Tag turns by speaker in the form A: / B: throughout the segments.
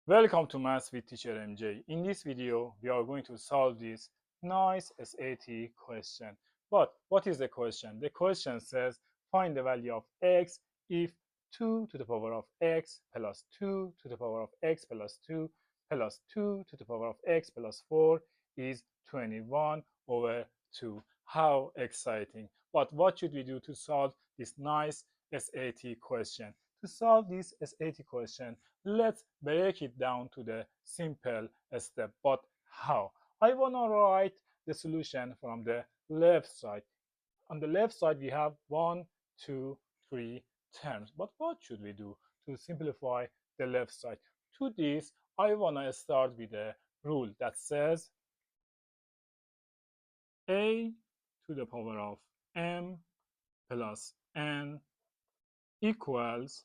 A: Welcome to Maths with Teacher MJ. In this video, we are going to solve this nice SAT question. But what is the question? The question says find the value of x if 2 to the power of x plus 2 to the power of x plus 2 plus 2 to the power of x plus 4 is 21 over 2. How exciting! But what should we do to solve this nice SAT question? To solve this SAT question, let's break it down to the simple step. But how? I want to write the solution from the left side. On the left side, we have 1, 2, 3 terms. But what should we do to simplify the left side? To this, I want to start with a rule that says a to the power of m plus n equals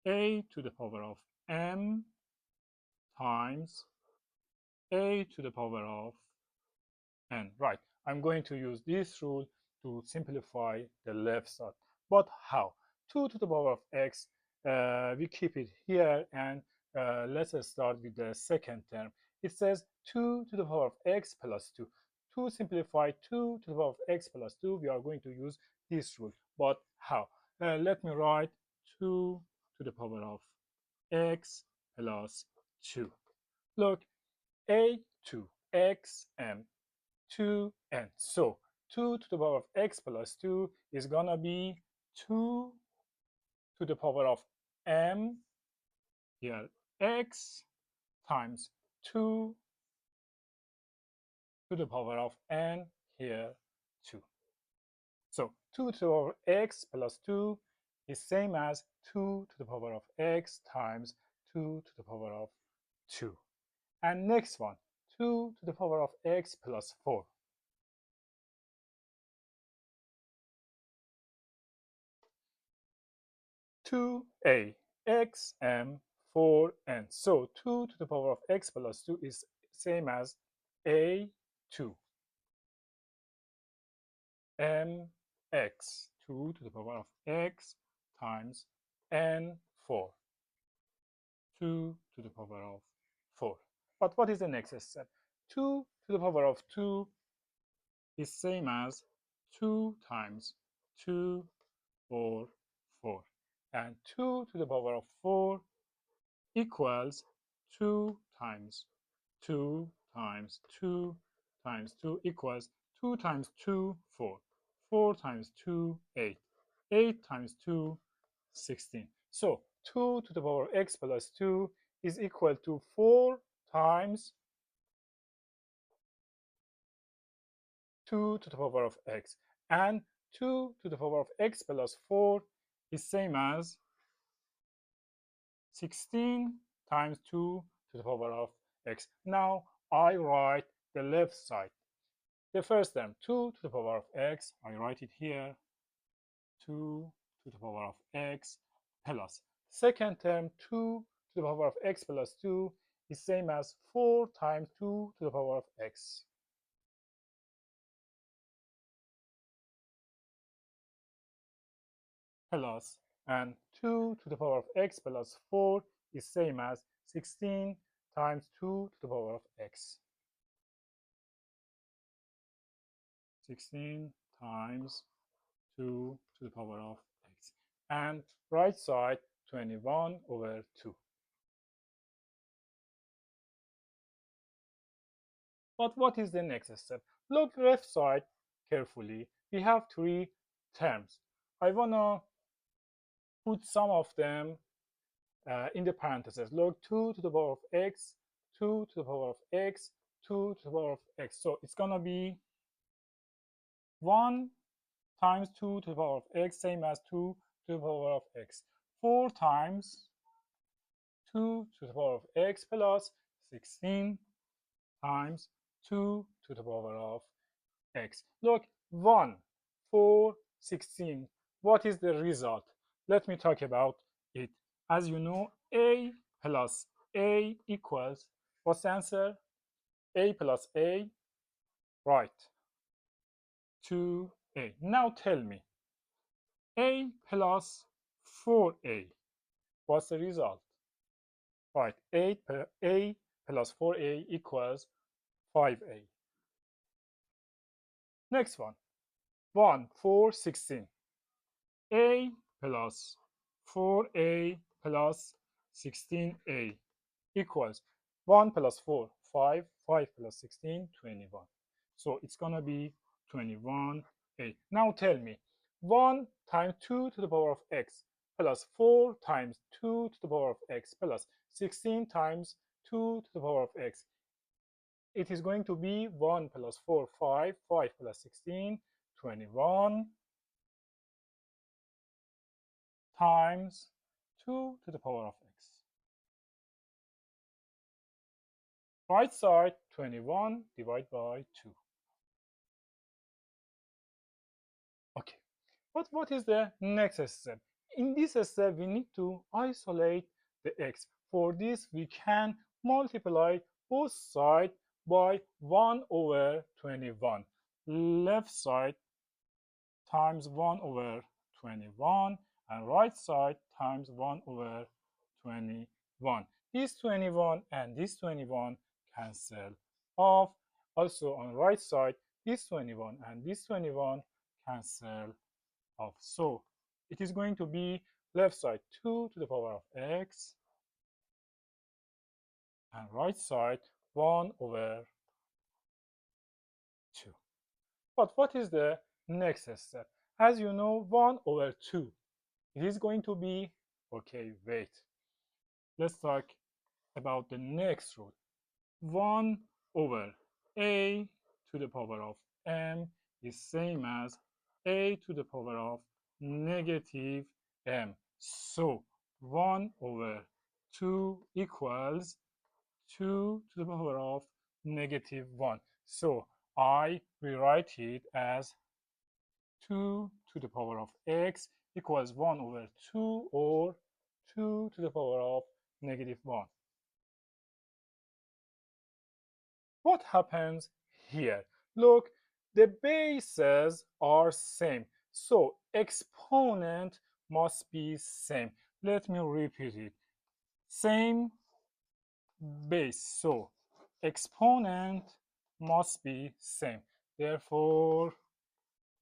A: a to the power of m times a to the power of n. Right, I'm going to use this rule to simplify the left side. But how? 2 to the power of x, we keep it here, and let's start with the second term. It says 2 to the power of x plus 2. To simplify 2 to the power of x plus 2, we are going to use this rule. But how? Let me write 2 to the power of x plus 2. Look, a2 xm 2n. So 2 to the power of x plus 2 is gonna be 2 to the power of m here x times 2 to the power of n here 2. So 2 to the power of x plus 2 is same as 2 to the power of x times 2 to the power of 2. And next one, 2 to the power of x plus 4. 2a xm 4n. So 2 to the power of x plus 2 is same as a2 mx, 2 to the power of x times n4, 2 to the power of 4. But what is the next step? 2 to the power of 2 is same as 2 times 2 or 4. And 2 to the power of 4 equals 2 times 2 times 2 times 2 equals 2 times 2, 4. 4 times 2, 8. 8 times 2, 16. So 2 to the power of x plus 2 is equal to 4 times 2 to the power of x. And 2 to the power of x plus 4 is same as 16 times 2 to the power of x. Now I write the left side. The first term, 2 to the power of x, I write it here, 2 to the power of x plus. Second term, 2 to the power of x plus 2 is same as 4 times 2 to the power of x. Plus, and 2 to the power of x plus 4 is same as 16 times 2 to the power of x. 16 times 2 to the power of x. And right side, 21 over 2. But what is the next step? Look left side carefully. We have 3 terms. I want to put some of them in the parentheses. Log 2 to the power of x, 2 to the power of x, 2 to the power of x. So it's going to be 1 times 2 to the power of x, same as 2 to the power of x. 4 times 2 to the power of x plus 16 times 2 to the power of x. Look, 1, 4, 16. What is the result? Let me talk about it. As you know, a plus a equals, what's the answer? A plus a, right, 2a. Now tell me, a plus 4a, what's the result? Right, a plus 4a equals 5a. Next one, 1, 4, 16. A plus 4a plus 16a equals 1 plus 4, 5, 5 plus 16, 21. So it's going to be 21a. Now tell me, 1 times 2 to the power of x plus 4 times 2 to the power of x plus 16 times 2 to the power of x. It is going to be 1 plus 4, 5, 5 plus 16, 21 times 2 to the power of x. Right side, 21 divided by 2. Okay, but what is the next step? In this step, we need to isolate the x. For this, we can multiply both sides by 1 over 21. Left side times 1 over 21 and right side times 1 over 21. This 21 and this 21 cancel off. Also on right side, this 21 and this 21 cancel off. So it is going to be left side 2 to the power of x and right side 1 over 2. But what is the next step? As you know, 1 over 2. It is going to be, okay, wait. Let's talk about the next rule. 1 over a to the power of m is same as a to the power of negative m. So 1 over 2 equals 2 to the power of negative 1. So I rewrite it as 2 to the power of x equals 1 over 2 or 2 to the power of negative 1. What happens here? Look, the bases are same. So exponent must be same. Let me repeat it. Same base. So exponent must be same. Therefore,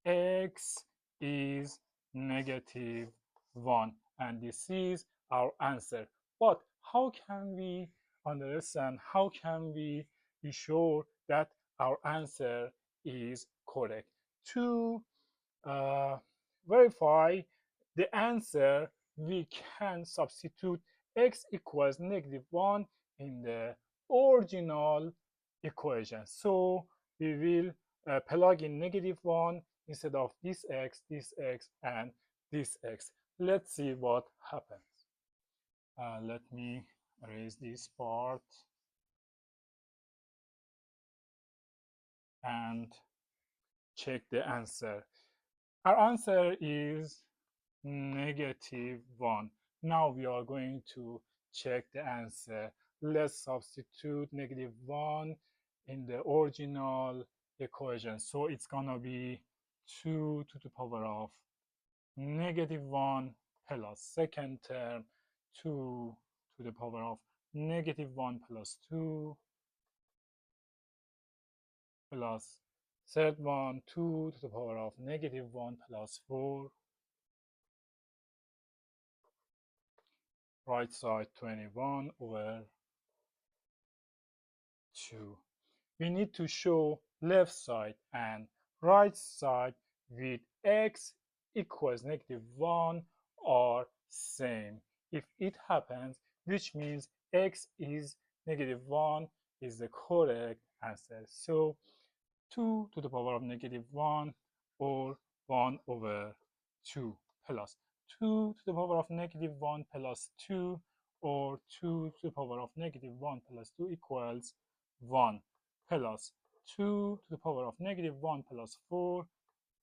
A: x is negative 1 and this is our answer. But how can we understand, how can we be sure that our answer is correct? To uh, verify the answer, we can substitute x equals negative 1 in the original equation. So we will plug in negative 1 instead of this x, and this x. Let's see what happens. Let me erase this part and check the answer. Our answer is negative 1. Now we are going to check the answer. Let's substitute negative 1 in the original equation. So it's going to be 2 to the power of negative 1 plus second term 2 to the power of negative 1 plus 2 plus third one 2 to the power of negative 1 plus 4. Right side 21 over 2. We need to show left side and right side with x equals negative 1 are same. If it happens, which means x is negative 1 is the correct answer. So 2 to the power of negative 1 or 1 over 2 plus 2 to the power of negative 1 plus 2 or 2 to the power of negative 1 plus 2 equals 1 plus 2 to the power of negative 1 plus 4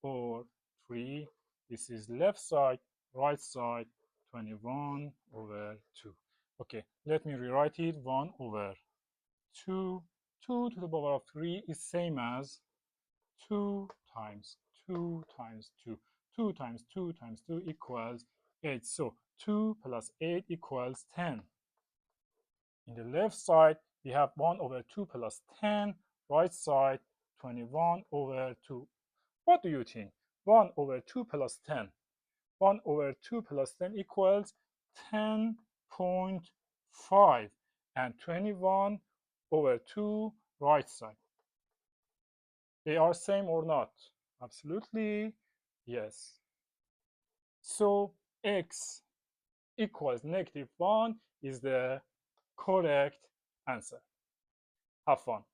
A: or 3. This is left side, right side, 21 over 2. Okay, let me rewrite it. 1 over 2. 2 to the power of 3 is same as 2 times 2 times 2. 2 times 2 times 2 equals 8. So 2 plus 8 equals 10. In the left side, we have 1 over 2 plus 10. Right side, 21 over 2. What do you think? 1 over 2 plus 10. 1 over 2 plus 10 equals 10.5. And 21 over 2 right side. They are same or not? Absolutely, yes. So x equals -1 is the correct answer. Have fun.